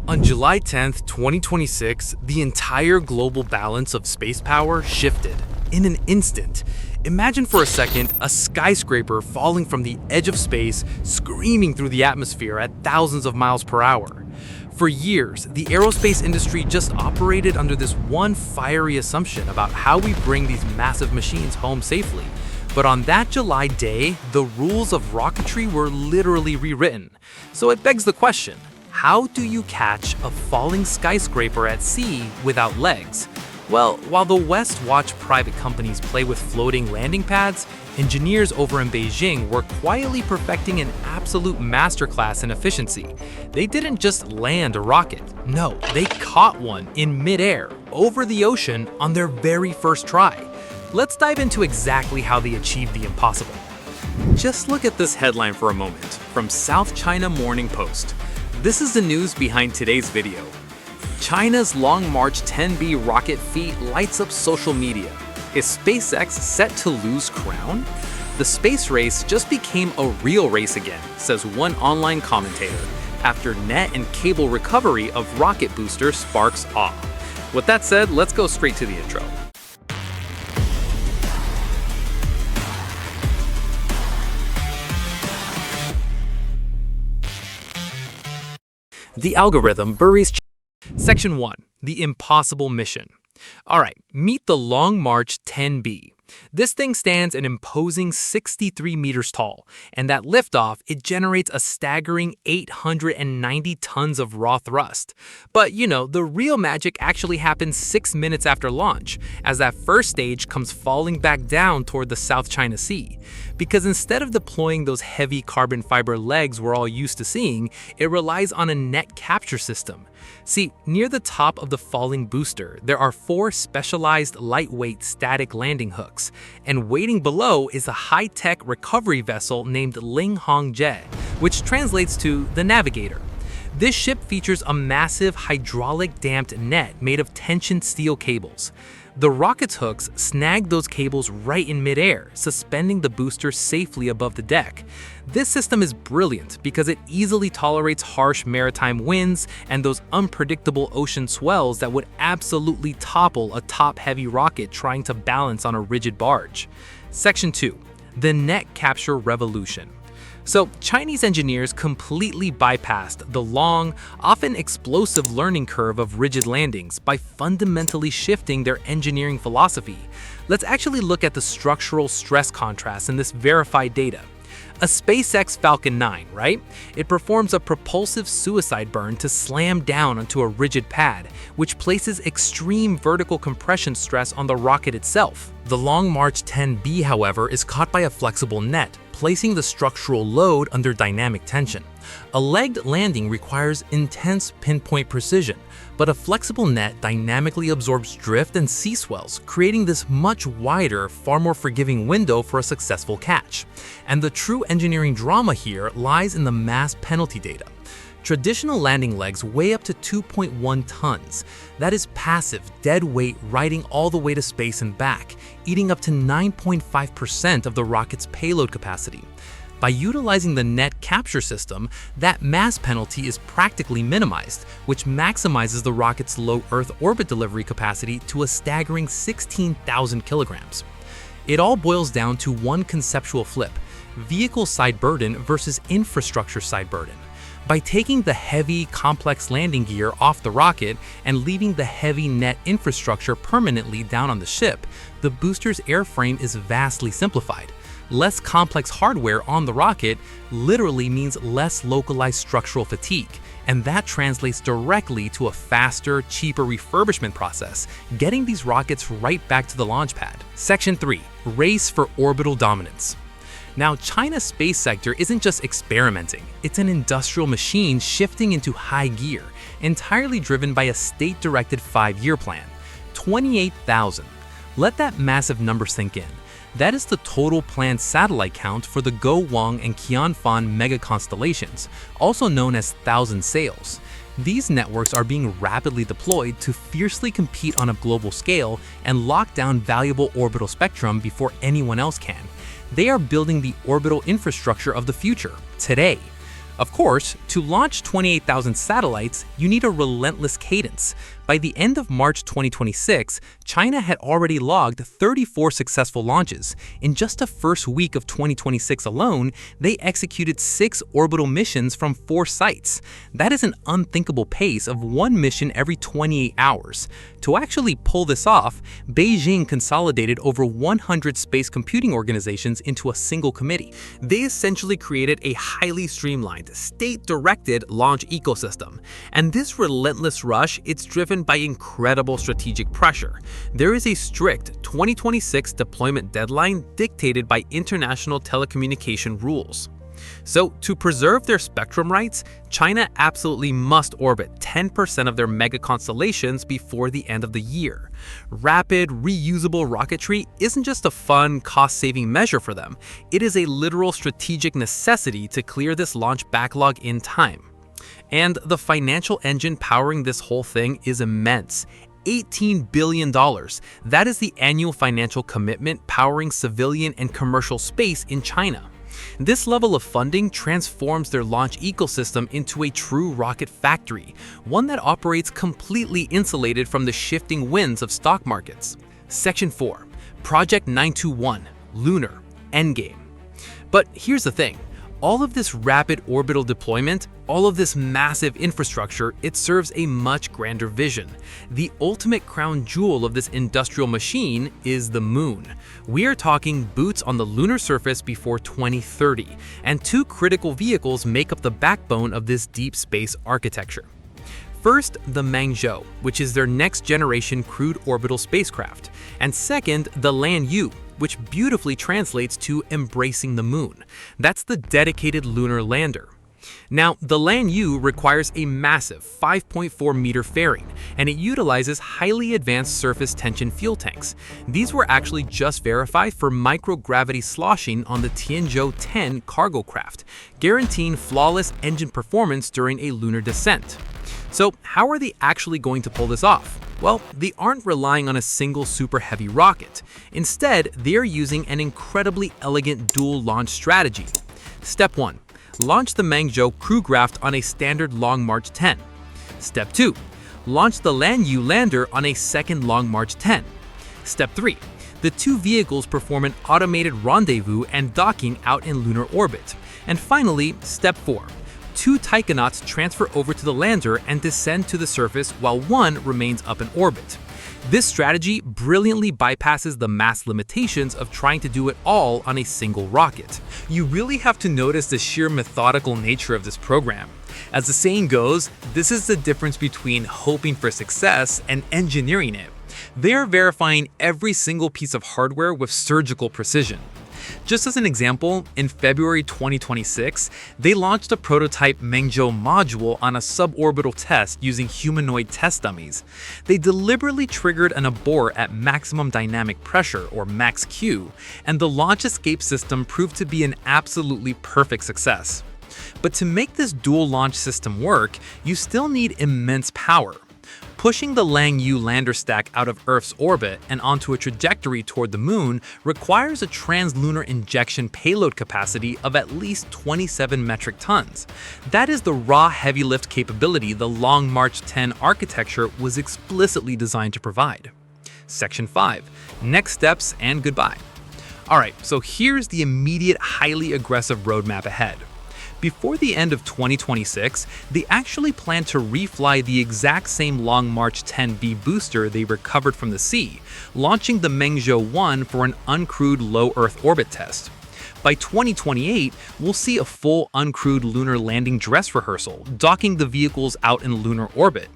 On July 10th, 2026, the entire global balance of space power shifted. In an instant. Imagine for a second a skyscraper falling from the edge of space, screaming through the atmosphere at thousands of miles per hour. For years, the aerospace industry just operated under this one fiery assumption about how we bring these massive machines home safely. But on that July day, the rules of rocketry were literally rewritten. So it begs the question, how do you catch a falling skyscraper at sea without legs? Well, while the West watched private companies play with floating landing pads, engineers over in Beijing were quietly perfecting an absolute masterclass in efficiency. They didn't just land a rocket. No, they caught one in midair, over the ocean, on their very first try. Let's dive into exactly how they achieved the impossible. Just look at this headline for a moment from South China Morning Post. This is the news behind today's video. China's Long March 10B rocket feat lights up social media. Is SpaceX set to lose crown? The space race just became a real race again, says one online commentator, after net and cable recovery of rocket booster sparks awe. With that said, let's go straight to the intro. The algorithm buries. Section 1. The Impossible Mission. Alright, meet the Long March 10B. This thing stands an imposing 63 meters tall, and at liftoff, it generates a staggering 890 tons of raw thrust. But the real magic actually happens 6 minutes after launch, as that first stage comes falling back down toward the South China Sea. Because instead of deploying those heavy carbon fiber legs we're all used to seeing, it relies on a net capture system. See, near the top of the falling booster, there are 4 specialized lightweight static landing hooks, and waiting below is a high-tech recovery vessel named Ling Hong Zhe, which translates to the Navigator. This ship features a massive hydraulic damped net made of tension steel cables. The rocket's hooks snag those cables right in midair, suspending the booster safely above the deck. This system is brilliant because it easily tolerates harsh maritime winds and those unpredictable ocean swells that would absolutely topple a top-heavy rocket trying to balance on a rigid barge. Section 2. The Net Capture Revolution. So, Chinese engineers completely bypassed the long, often explosive learning curve of rigid landings by fundamentally shifting their engineering philosophy. Let's actually look at the structural stress contrast in this verified data. A SpaceX Falcon 9, right? It performs a propulsive suicide burn to slam down onto a rigid pad, which places extreme vertical compression stress on the rocket itself. The Long March 10B, however, is caught by a flexible net, placing the structural load under dynamic tension. A legged landing requires intense pinpoint precision, but a flexible net dynamically absorbs drift and sea swells, creating this much wider, far more forgiving window for a successful catch. And the true engineering drama here lies in the mass penalty data. Traditional landing legs weigh up to 2.1 tons. That is passive, dead weight riding all the way to space and back, eating up to 9.5% of the rocket's payload capacity. By utilizing the net capture system, that mass penalty is practically minimized, which maximizes the rocket's low Earth orbit delivery capacity to a staggering 16,000 kilograms. It all boils down to one conceptual flip: vehicle side burden versus infrastructure side burden. By taking the heavy, complex landing gear off the rocket and leaving the heavy net infrastructure permanently down on the ship, the booster's airframe is vastly simplified. Less complex hardware on the rocket literally means less localized structural fatigue, and that translates directly to a faster, cheaper refurbishment process, getting these rockets right back to the launch pad. Section 3. Race for orbital dominance. Now, China's space sector isn't just experimenting, it's an industrial machine shifting into high gear, entirely driven by a state-directed 5-year plan. 28,000. Let that massive number sink in. That is the total planned satellite count for the Go-Wang and Qianfan megaconstellations, also known as Thousand Sails. These networks are being rapidly deployed to fiercely compete on a global scale and lock down valuable orbital spectrum before anyone else can. They are building the orbital infrastructure of the future, today. Of course, to launch 28,000 satellites, you need a relentless cadence. By the end of March 2026, China had already logged 34 successful launches. In just the first week of 2026 alone, they executed 6 orbital missions from 4 sites. That is an unthinkable pace of 1 mission every 28 hours. To actually pull this off, Beijing consolidated over 100 space computing organizations into a single committee. They essentially created a highly streamlined, state-directed launch ecosystem. And this relentless rush, it's driven by incredible strategic pressure. There is a strict 2026 deployment deadline dictated by international telecommunication rules. So, to preserve their spectrum rights, China absolutely must orbit 10% of their megaconstellations before the end of the year. Rapid, reusable rocketry isn't just a fun, cost-saving measure for them. It is a literal strategic necessity to clear this launch backlog in time. And the financial engine powering this whole thing is immense. $18 billion. That is the annual financial commitment powering civilian and commercial space in China. This level of funding transforms their launch ecosystem into a true rocket factory, one that operates completely insulated from the shifting winds of stock markets. Section 4. Project 921, Lunar, Endgame. But here's the thing. All of this rapid orbital deployment, all of this massive infrastructure, it serves a much grander vision. The ultimate crown jewel of this industrial machine is the moon. We are talking boots on the lunar surface before 2030, and 2 critical vehicles make up the backbone of this deep space architecture. First, the Mengzhou, which is their next-generation crewed orbital spacecraft, and second, the Lanyue, which beautifully translates to embracing the moon. That's the dedicated lunar lander. Now, the Lanyue requires a massive 5.4-meter fairing, and it utilizes highly advanced surface tension fuel tanks. These were actually just verified for microgravity sloshing on the Tianzhou-10 cargo craft, guaranteeing flawless engine performance during a lunar descent. So, how are they actually going to pull this off? Well, they aren't relying on a single super heavy rocket. Instead, they are using an incredibly elegant dual launch strategy. Step 1. Launch the Mengzhou crew craft on a standard Long March 10. Step 2. Launch the Lanyue lander on a second Long March 10. Step 3. The 2 vehicles perform an automated rendezvous and docking out in lunar orbit. And finally, Step 4. 2 taikonauts transfer over to the lander and descend to the surface while 1 remains up in orbit. This strategy brilliantly bypasses the mass limitations of trying to do it all on a single rocket. You really have to notice the sheer methodical nature of this program. As the saying goes, this is the difference between hoping for success and engineering it. They are verifying every single piece of hardware with surgical precision. Just as an example, in February 2026, they launched a prototype Mengzhou module on a suborbital test using humanoid test dummies. They deliberately triggered an abort at maximum dynamic pressure, or max-Q, and the launch escape system proved to be an absolutely perfect success. But to make this dual launch system work, you still need immense power. Pushing the Lanyue lander stack out of Earth's orbit and onto a trajectory toward the moon requires a translunar injection payload capacity of at least 27 metric tons. That is the raw heavy lift capability the Long March 10 architecture was explicitly designed to provide. Section 5. Next steps and goodbye. Alright, so here's the immediate highly aggressive roadmap ahead. Before the end of 2026, they actually plan to refly the exact same Long March 10B booster they recovered from the sea, launching the Mengzhou 1 for an uncrewed low Earth orbit test. By 2028, we'll see a full uncrewed lunar landing dress rehearsal, docking the vehicles out in lunar orbit.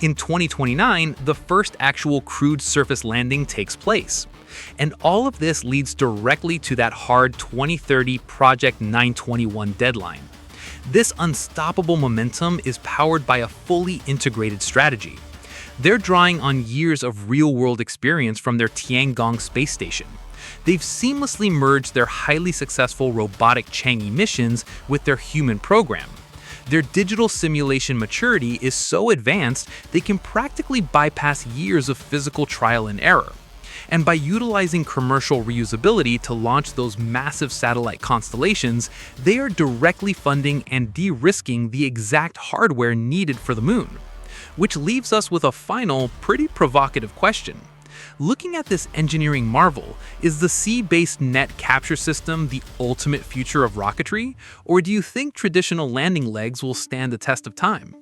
In 2029, the first actual crewed surface landing takes place. And all of this leads directly to that hard 2030 Project 921 deadline. This unstoppable momentum is powered by a fully integrated strategy. They're drawing on years of real-world experience from their Tiangong space station. They've seamlessly merged their highly successful robotic Chang'e missions with their human program. Their digital simulation maturity is so advanced they can practically bypass years of physical trial and error. And by utilizing commercial reusability to launch those massive satellite constellations, they are directly funding and de-risking the exact hardware needed for the moon. Which leaves us with a final, pretty provocative question. Looking at this engineering marvel, is the sea-based net capture system the ultimate future of rocketry, or do you think traditional landing legs will stand the test of time?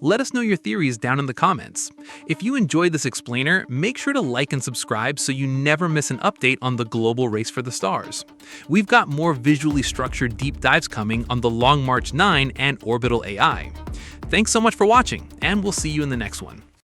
Let us know your theories down in the comments. If you enjoyed this explainer, make sure to like and subscribe so you never miss an update on the global race for the stars. We've got more visually structured deep dives coming on the Long March 9 and Orbital AI. Thanks so much for watching, and we'll see you in the next one.